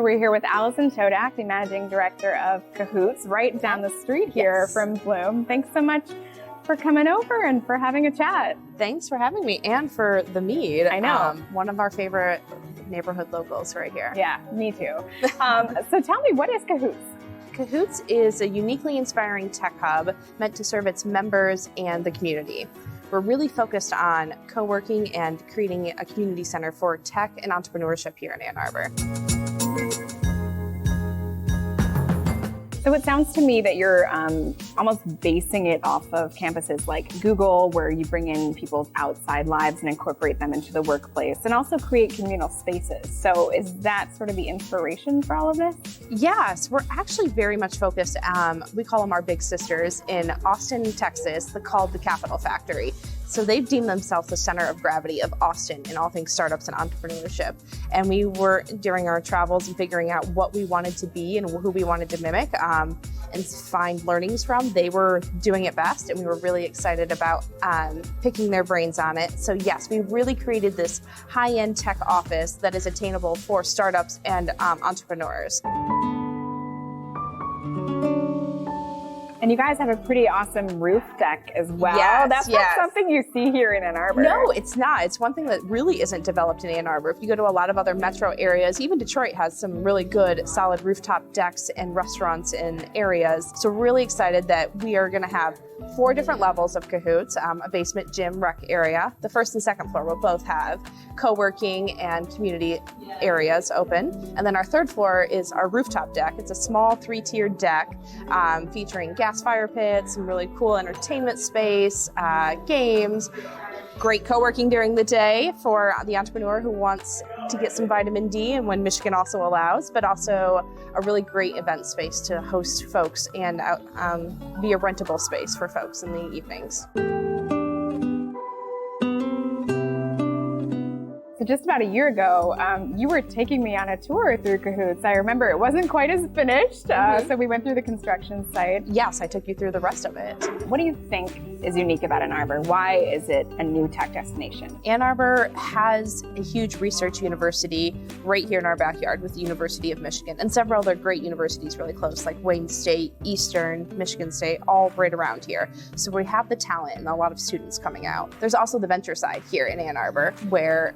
So we're here with Allison Chodak, the Managing Director of Cahoots, right down the street here from Bloom. Thanks so much for coming over and for having a chat. Thanks for having me and for the mead. I know. One of our favorite neighborhood locals right here. Yeah, me too. So tell me, what is Cahoots? Cahoots is a uniquely inspiring tech hub meant to serve its members and the community. We're really focused on co-working and creating a community center for tech and entrepreneurship here in Ann Arbor. So it sounds to me that you're almost basing it off of campuses like Google, where you bring in people's outside lives and incorporate them into the workplace, and also create communal spaces. So is that sort of the inspiration for all of this? Yes, we're actually very much focused, we call them our big sisters, in Austin, Texas, called the Capital Factory. So they've deemed themselves the center of gravity of Austin in all things startups and entrepreneurship. And we were, during our travels and figuring out what we wanted to be and who we wanted to mimic and find learnings from, they were doing it best. And we were really excited about picking their brains on it. So yes, we really created this high-end tech office that is attainable for startups and entrepreneurs. And you guys have a pretty awesome roof deck as well. Yes, That's not something you see here in Ann Arbor. No, it's not. It's one thing that really isn't developed in Ann Arbor. If you go to a lot of other metro areas, even Detroit has some really good, solid rooftop decks and restaurants in areas. So we're really excited that we are going to have 4 different levels of Cahoots, a basement, gym, rec area. The first and second floor will both have co-working and community areas open. And then our third floor is our rooftop deck. It's a small 3-tiered deck featuring gas fire pits, some really cool entertainment space, games, great co-working during the day for the entrepreneur who wants to get some vitamin D, and when Michigan also allows, but also a really great event space to host folks and be a rentable space for folks in the evenings. So just about a year ago, you were taking me on a tour through Cahoots. I remember it wasn't quite as finished, so we went through the construction site. Yes, I took you through the rest of it. What do you think is unique about Ann Arbor? Why is it a new tech destination? Ann Arbor has a huge research university right here in our backyard with the University of Michigan, and several other great universities really close, like Wayne State, Eastern, Michigan State, all right around here. So we have the talent and a lot of students coming out. There's also the venture side here in Ann Arbor, where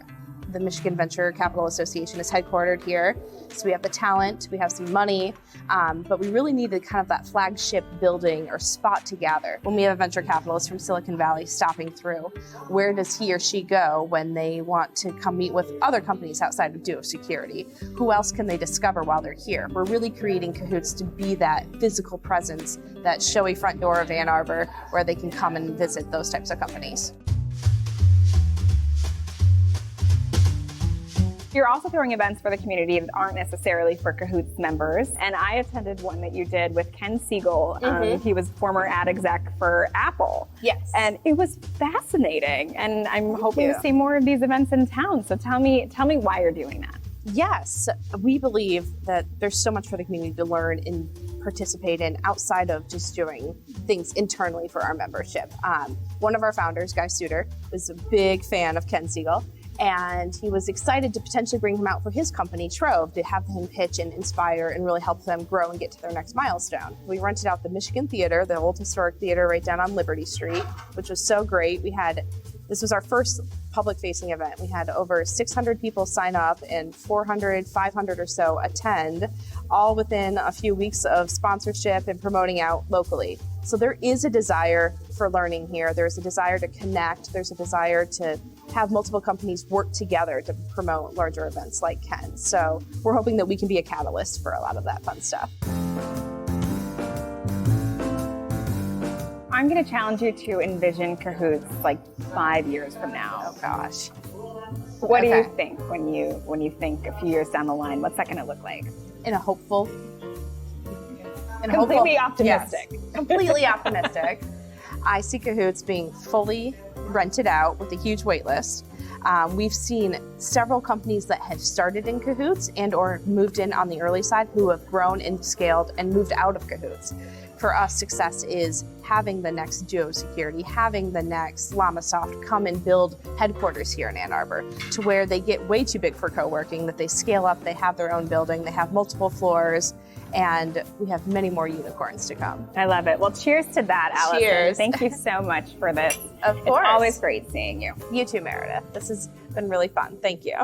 the Michigan Venture Capital Association is headquartered here. So we have the talent, we have some money, but we really needed kind of that flagship building or spot to gather. When we have a venture capitalist from Silicon Valley stopping through, where does he or she go when they want to come meet with other companies outside of Duo Security? Who else can they discover while they're here? We're really creating Cahoots to be that physical presence, that showy front door of Ann Arbor where they can come and visit those types of companies. You're also throwing events for the community that aren't necessarily for Cahoots members. And I attended one that you did with Ken Siegel. He was former ad exec for Apple. Yes. And it was fascinating. And I'm hoping to see more of these events in town. So tell me why you're doing that. Yes, we believe that there's so much for the community to learn and participate in outside of just doing things internally for our membership. One of our founders, Guy Suter, was a big fan of Ken Siegel. And he was excited to potentially bring him out for his company, Trove, to have him pitch and inspire and really help them grow and get to their next milestone. We rented out the Michigan Theater, the old historic theater right down on Liberty Street, which was so great. This was our first public-facing event. We had over 600 people sign up and 400, 500 or so attend, all within a few weeks of sponsorship and promoting out locally. So there is a desire for learning here. There's a desire to connect. There's a desire to have multiple companies work together to promote larger events like Ken. So we're hoping that we can be a catalyst for a lot of that fun stuff. I'm going to challenge you to envision Cahoots like 5 years from now. Oh gosh. What do you think when you think a few years down the line? What's that going to look like? Completely optimistic. Yes, completely optimistic. I see Cahoots being fully rented out with a huge wait list. We've seen several companies that have started in Cahoots and or moved in on the early side who have grown and scaled and moved out of Cahoots. for us, success is having the next Duo Security, having the next LlamaSoft come and build headquarters here in Ann Arbor, to where they get way too big for co-working, that they scale up, they have their own building, they have multiple floors, and we have many more unicorns to come. I love it. Well, cheers to that, Allison. Cheers. Thank you so much for this. Of course. It's always great seeing you. You too, Meredith. This has been really fun. Thank you.